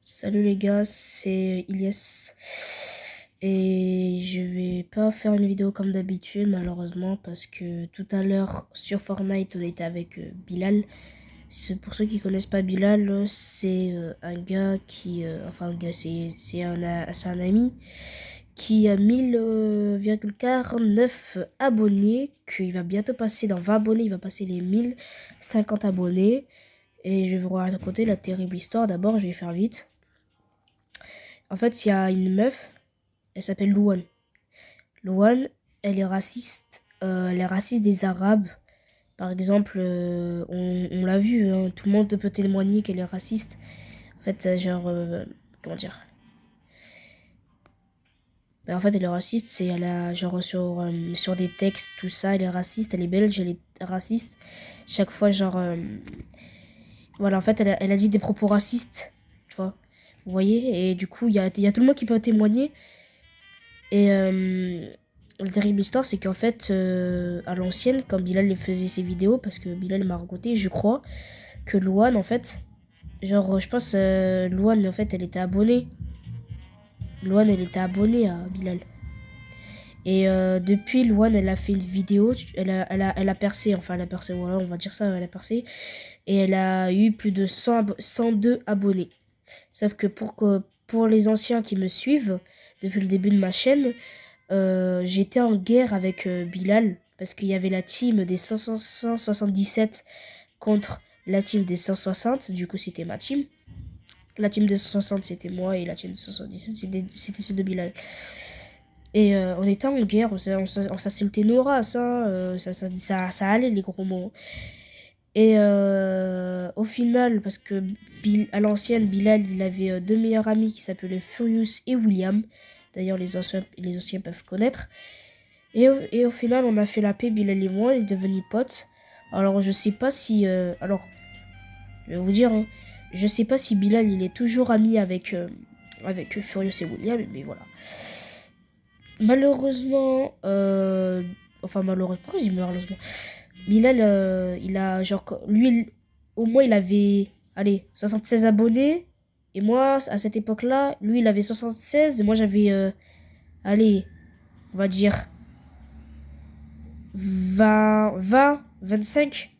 Salut les gars, c'est Ilyes et je vais pas faire une vidéo comme d'habitude malheureusement parce que tout à l'heure sur Fortnite on était avec Bilal. Pour ceux qui connaissent pas Bilal, c'est un gars qui, enfin un gars, c'est un ami qui a 1000,49 abonnés, qu'il va bientôt passer dans 20 abonnés, il va passer les 1050 abonnés et je vais vous raconter la terrible histoire. D'abord je vais faire vite. En fait, il y a une meuf, elle s'appelle Louane. Louane, elle est raciste des Arabes. Par exemple, on l'a vu, hein, tout le monde peut témoigner qu'elle est raciste. En fait, comment dire? En fait, elle est raciste, c'est elle a genre sur des textes, tout ça, elle est raciste, elle est belge, elle est raciste. Chaque fois, voilà, en fait, elle a dit des propos racistes, tu vois. Vous voyez? Et du coup, il y a tout le monde qui peut témoigner. Et la terrible histoire, c'est qu'en fait, à l'ancienne, quand Bilal les faisait ses vidéos, parce que Bilal m'a raconté, je crois, que Louane, en fait, genre, je pense, Louane, en fait, elle était abonnée. Louane, elle était abonnée à Bilal. Et depuis, Louane, elle a fait une vidéo, elle a percé, enfin, elle a percé, voilà, on va dire ça, elle a percé. Et elle a eu plus de 102 abonnés. Sauf que pour les anciens qui me suivent, depuis le début de ma chaîne, j'étais en guerre avec Bilal parce qu'il y avait la team des 177 contre la team des 160. Du coup, c'était ma team. La team des 160, c'était moi et la team des 177, c'était celle de Bilal. Et on était en guerre, on s'insultait nos races, hein, ça allait les gros mots. Et au final, parce que à l'ancienne, Bilal, il avait deux meilleurs amis qui s'appelaient Furious et William. D'ailleurs, les anciens peuvent connaître. Et au final, on a fait la paix, Bilal et moi, on est devenus potes. Alors, je sais pas si... alors, je vais vous dire, hein, je sais pas si Bilal, il est toujours ami avec Furious et William, mais voilà. Malheureusement... enfin, malheureusement, pourquoi je dis malheureusement? Bilal, il a, genre, lui, au moins, il avait, allez, 76 abonnés. Et moi, à cette époque-là, lui, il avait 76. Et moi, j'avais, allez, on va dire 25.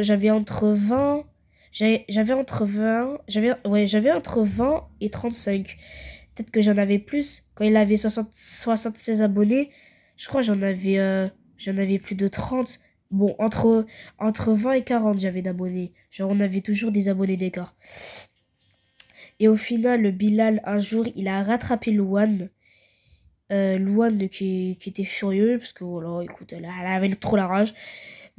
J'avais entre 20, j'avais entre 20, j'avais entre 20 et 35. Peut-être que j'en avais plus. Quand il avait 76 abonnés, je crois que j'en avais plus de 30. Bon, entre 20 et 40, j'avais d'abonnés. Genre, on avait toujours des abonnés d'écart. Et au final, le Bilal, un jour, il a rattrapé Louane. Louane qui était furieux, parce que voilà, écoute, elle avait trop la rage.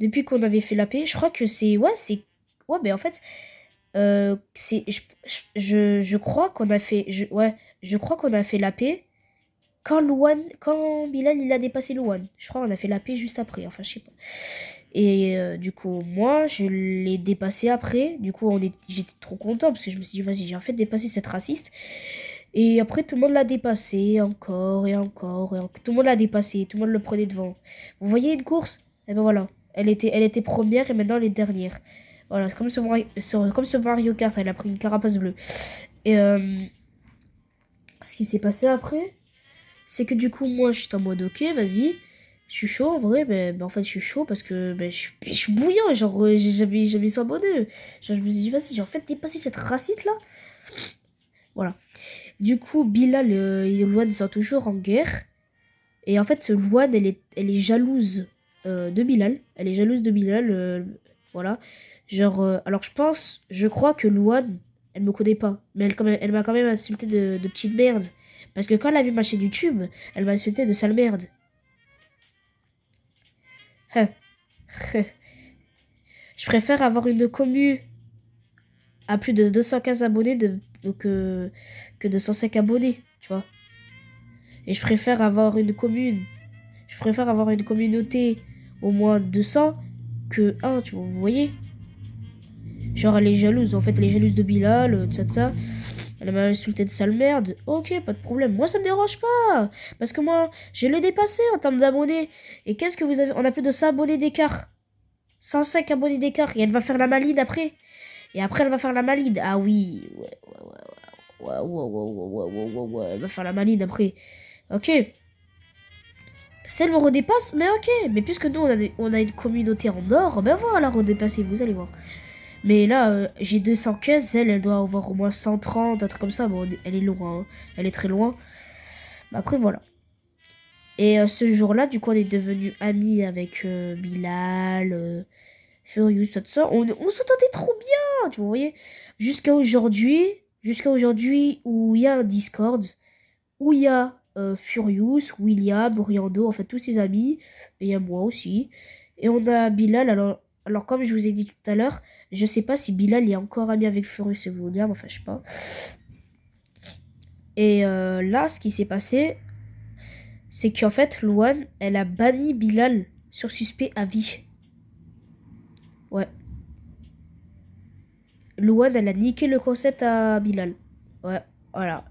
Depuis qu'on avait fait la paix, je crois que c'est... Ouais, c'est... Ouais, mais en fait, c'est... Je crois qu'on a fait... ouais, je crois qu'on a fait la paix quand Bilal, il a dépassé Louane. Je crois qu'on a fait la paix juste après, enfin, je sais pas. Et du coup, moi, je l'ai dépassé après. Du coup, j'étais trop content, parce que je me suis dit, vas-y, j'ai en fait dépassé cette raciste. Et après, tout le monde l'a dépassé, encore et encore et encore. Tout le monde l'a dépassé, tout le monde le prenait devant. Vous voyez une course? Et ben voilà. Elle était première et maintenant elle est dernière. Voilà, c'est comme ce Mario Kart, elle a pris une carapace bleue. Et ce qui s'est passé après, c'est que du coup, moi, je suis en mode, ok, vas-y. Je suis chaud en vrai, mais en fait, je suis chaud parce que je suis bouillant. Genre, j'avais 100 abonnés. Genre, je me suis dit, vas-y, j'ai en fait dépassé cette raciste là. Voilà. Du coup, Bilal et Louane sont toujours en guerre. Et en fait, Louane, elle est jalouse de Bilal. Elle est jalouse de Bilal. Voilà. Genre, alors je crois que Louane, elle me connaît pas. Mais elle m'a quand même insulté de petite merde. Parce que quand elle a vu ma chaîne YouTube, elle m'a insulté de sale merde. Hein. Je préfère avoir une commu à plus de 215 abonnés que de 105 abonnés, tu vois. Et je préfère avoir une communauté au moins 200 que un, tu vois, vous voyez. Genre elle est jalouse, en fait elle est jalouse de Bilal, ça. Elle m'a insulté de sale merde. Ok, pas de problème. Moi ça me dérange pas. Parce que moi, je l'ai dépassé en termes d'abonnés. Et qu'est-ce que vous avez? On a plus de 100 abonnés d'écart. 105 abonnés d'écart. Et elle va faire la maline après. Et après elle va faire la maline. Ah oui, ouais. Ouais, ouais, ouais, ouais, ouais, ouais, ouais, ouais. Elle va faire la maline après. Ok. Si elle me redépasse, mais ok. Mais puisque nous, on a une communauté en or, ben voilà, redépasser, vous allez voir. Mais là, j'ai 215, elle doit avoir au moins 130, un truc comme ça. Bon, elle est loin, hein. Elle est très loin. Mais après, voilà. Et ce jour-là, du coup, on est devenus amis avec Bilal, Furious, tout ça. On s'entendait trop bien, tu vois, vous voyez. Jusqu'à aujourd'hui où il y a un Discord, où il y a Furious, William, Oriando, en fait, tous ses amis. Et il y a moi aussi. Et on a Bilal, alors comme je vous ai dit tout à l'heure, je sais pas si Bilal est encore ami avec Furious et William, enfin, je sais pas. Et là, ce qui s'est passé, c'est qu'en fait, Louane, elle a banni Bilal sur suspect à vie. Ouais. Louane, elle a niqué le concept à Bilal. Ouais, voilà.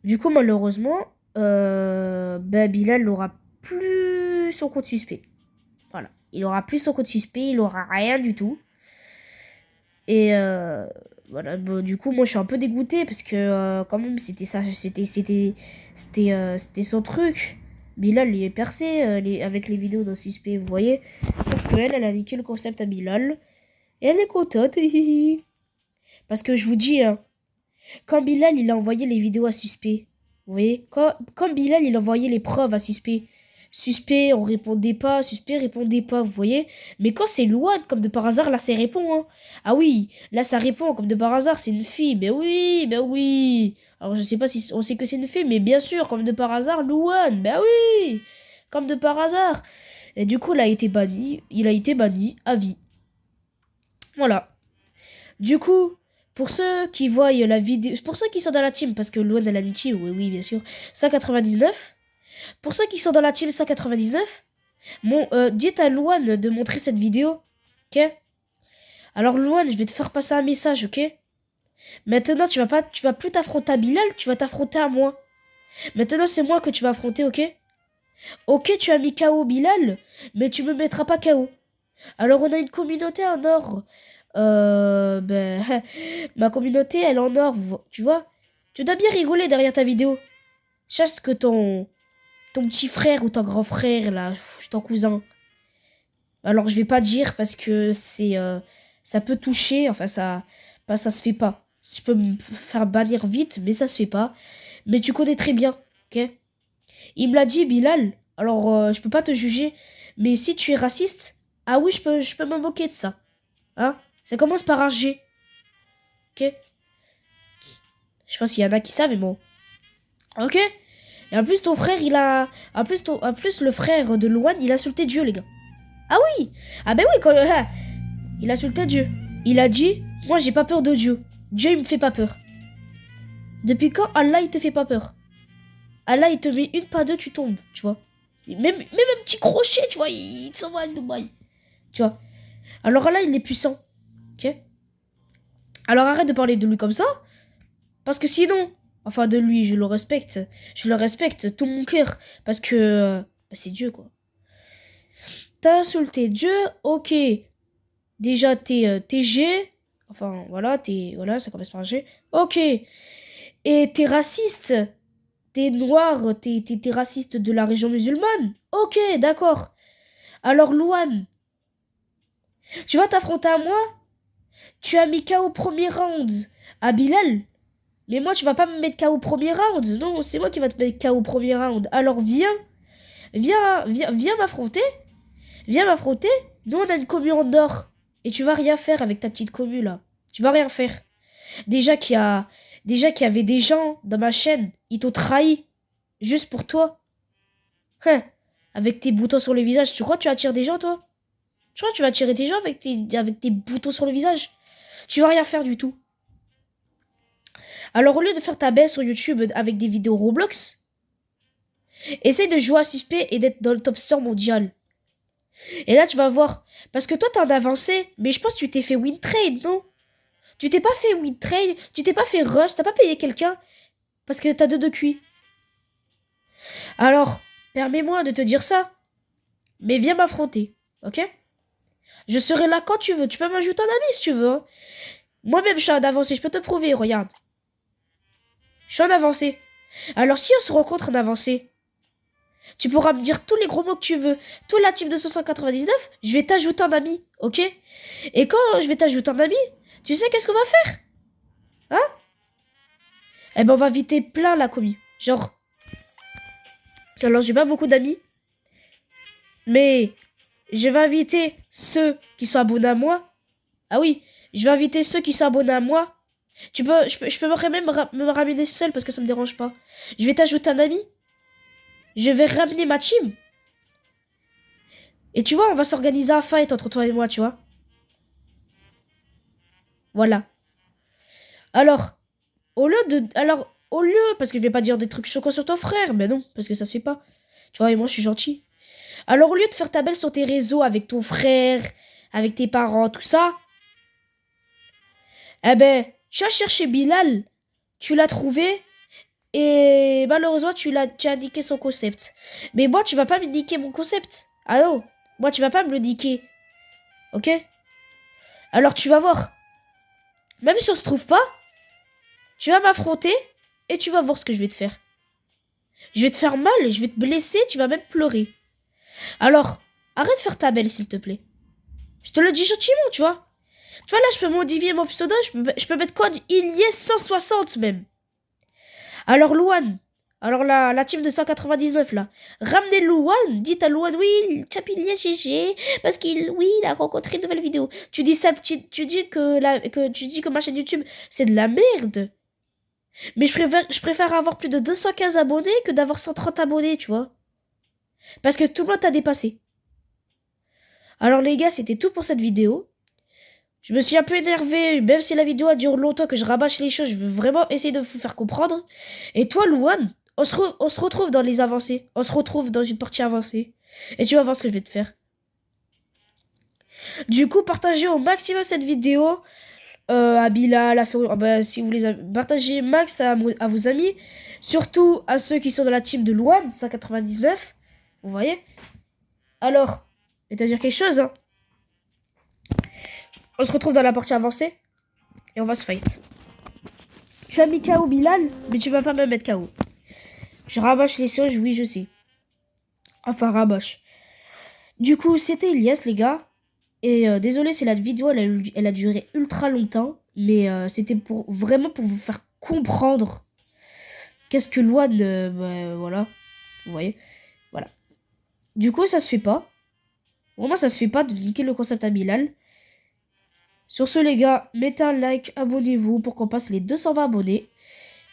Du coup, malheureusement, ben, Bilal n'aura plus son compte suspect. Voilà. Il aura plus son compte suspect, il aura rien du tout. Et voilà, bon, du coup, moi, je suis un peu dégoûtée parce que quand même, c'était ça, c'était son truc. Bilal, il est percé avec les vidéos d'un suspect, vous voyez. Sauf qu'elle, elle a niqué le concept à Bilal. Et elle est contente. Parce que je vous dis, hein, quand Bilal, il a envoyé les vidéos à suspect, vous voyez, quand Bilal, il envoyait les preuves à suspect, suspect, on répondait pas, suspect répondait pas, vous voyez. Mais quand c'est Louane, comme de par hasard, là, ça répond, hein. Ah oui, là, ça répond, comme de par hasard, c'est une fille. Mais oui, ben oui. Alors, je sais pas si on sait que c'est une fille, mais bien sûr, comme de par hasard, Louane, ben oui. Comme de par hasard. Et du coup, il a été banni à vie. Voilà. Du coup, pour ceux qui voient la vidéo, pour ceux qui sont dans la team, parce que Luan elle a une team, oui, oui, bien sûr, 199. Pour ceux qui sont dans la team 199, dites à Luan de montrer cette vidéo, ok? Alors Luan, je vais te faire passer un message, ok? Maintenant, tu vas plus t'affronter à Bilal, tu vas t'affronter à moi. Maintenant, c'est moi que tu vas affronter, ok? Ok, tu as mis KO Bilal, mais tu me mettras pas KO. Alors on a une communauté en or. Ben, ma communauté, elle est en or, tu vois. Tu dois bien rigoler derrière ta vidéo. Chasse que ton petit frère ou ton grand frère, là, ton cousin. Alors je vais pas dire parce que ça peut toucher, enfin ça se fait pas. Je peux me faire bannir vite, mais ça se fait pas. Mais tu connais très bien, ok? Il me l'a dit, Bilal. Alors je peux pas te juger, mais si tu es raciste, ah oui, je peux me moquer de ça. Hein? Ça commence par un G. Ok? Je sais pas s'il y en a qui savent, mais bon. Ok? Et en plus, ton frère, il a. En plus, le frère de Luan, il a insulté Dieu, les gars. Ah oui! Ah ben oui, quand. Il a insulté Dieu. Il a dit, moi, j'ai pas peur de Dieu. Dieu, il me fait pas peur. Depuis quand Allah, il te fait pas peur? Allah, il te met une pas deux, tu tombes, tu vois. Même un petit crochet, tu vois, il s'envoie à Dubaï. Tu vois. Alors Allah, il est puissant. Ok? Alors arrête de parler de lui comme ça. Parce que sinon, enfin de lui, je le respecte tout mon cœur, parce que bah, c'est Dieu quoi. T'as insulté Dieu, ok. Déjà t'es G, enfin voilà, ça commence par G. Ok. Et t'es raciste, t'es noir, t'es raciste de la région musulmane. Ok, d'accord. Alors Louane, tu vas t'affronter à moi? Tu as mis KO au premier round à Bilal. Mais moi, tu vas pas me mettre KO au premier round. Non, c'est moi qui va te mettre KO au premier round. Alors viens m'affronter. Viens m'affronter. Nous, on a une commu en or. Et tu vas rien faire avec ta petite commu, là. Tu vas rien faire. Déjà déjà qu'il y avait des gens dans ma chaîne. Ils t'ont trahi. Juste pour toi. Hein. Avec tes boutons sur le visage. Tu crois que tu attires des gens, toi? Tu crois que tu vas attirer des gens avec tes boutons sur le visage? Tu vas rien faire du tout. Alors, au lieu de faire ta baisse sur YouTube avec des vidéos Roblox, essaye de jouer à suspect et d'être dans le top 100 mondial. Et là, tu vas voir. Parce que toi, t'es en avancé. Mais je pense que tu t'es fait win trade, non? Tu t'es pas fait win trade. Tu t'es pas fait rush. T'as pas payé quelqu'un. Parce que t'as deux de QI. Alors, permets-moi de te dire ça. Mais viens m'affronter. Ok? Je serai là quand tu veux. Tu peux m'ajouter un ami si tu veux. Hein. Moi-même, je suis en avancé. Je peux te prouver. Regarde. Je suis en avancée. Alors si on se rencontre en avancée, tu pourras me dire tous les gros mots que tu veux. Toute la team de 299, je vais t'ajouter en ami, ok? Et quand je vais t'ajouter en ami, tu sais qu'est-ce qu'on va faire? Hein? Eh ben on va inviter plein la commis. Genre, alors j'ai pas beaucoup d'amis, mais je vais inviter ceux qui sont abonnés à moi. Ah oui, je vais inviter ceux qui sont abonnés à moi. Je peux même me ramener seul parce que ça me dérange pas. Je vais t'ajouter un ami. Je vais ramener ma team. Et tu vois, on va s'organiser un fight entre toi et moi, tu vois. Voilà. Alors, au lieu, parce que je vais pas dire des trucs choquants sur ton frère, mais non, parce que ça se fait pas. Tu vois, et moi je suis gentil. Alors, au lieu de faire ta belle sur tes réseaux avec ton frère, avec tes parents, tout ça, eh ben, tu as cherché Bilal, tu l'as trouvé, et malheureusement, tu as niqué son concept. Mais moi, tu vas pas me niquer mon concept. Ah non, moi, tu vas pas me le niquer. Ok? Alors, tu vas voir. Même si on se trouve pas, tu vas m'affronter, et tu vas voir ce que je vais te faire. Je vais te faire mal, je vais te blesser, tu vas même pleurer. Alors, arrête de faire ta belle, s'il te plaît. Je te le dis gentiment, tu vois. Tu vois, là, je peux modifier mon pseudo, je peux mettre code Iliès 160 même. Alors, Louane, alors la team de 199, là, ramenez Louane, dites à Louane, oui, tape Iliès GG, parce oui, il a rencontré une nouvelle vidéo. Tu dis ça, tu dis que ma chaîne YouTube, c'est de la merde. Mais je préfère avoir plus de 215 abonnés que d'avoir 130 abonnés, tu vois. Parce que tout le monde t'a dépassé. Alors les gars, c'était tout pour cette vidéo. Je me suis un peu énervé, même si la vidéo a duré longtemps, que je rabâche les choses, je veux vraiment essayer de vous faire comprendre. Et toi, Louane, on se retrouve dans les avancées. On se retrouve dans une partie avancée. Et tu vas voir ce que je vais te faire. Du coup, partagez au maximum cette vidéo. À Bilal, si vous voulez partager max à vos amis. Surtout à ceux qui sont dans la team de Louane, 199. Vous voyez? Alors, je vais te dire quelque chose, hein. On se retrouve dans la partie avancée et on va se fight. Tu as mis KO Bilal, mais tu vas pas me mettre KO. Je rabâche les singes, oui, je sais. Enfin, rabâche. Du coup, c'était Elias, les gars. Et désolé si la vidéo, elle a duré ultra longtemps. Mais c'était vraiment pour vous faire comprendre qu'est-ce que Loane... voilà. Vous voyez? Voilà. Du coup, ça se fait pas. Vraiment, ça se fait pas de niquer le concept à Bilal. Sur ce, les gars, mettez un like, abonnez-vous pour qu'on passe les 220 abonnés.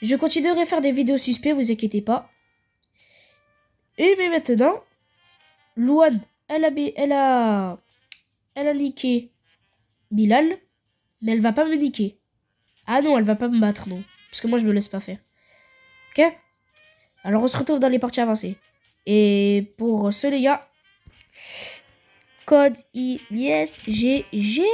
Je continuerai à faire des vidéos suspects, vous inquiétez pas. Et mais maintenant, Louane, elle a niqué Bilal, mais elle va pas me niquer. Ah non, elle va pas me battre, non. Parce que moi, je me laisse pas faire. Ok? Alors, on se retrouve dans les parties avancées. Et pour ce, les gars, code ISGG.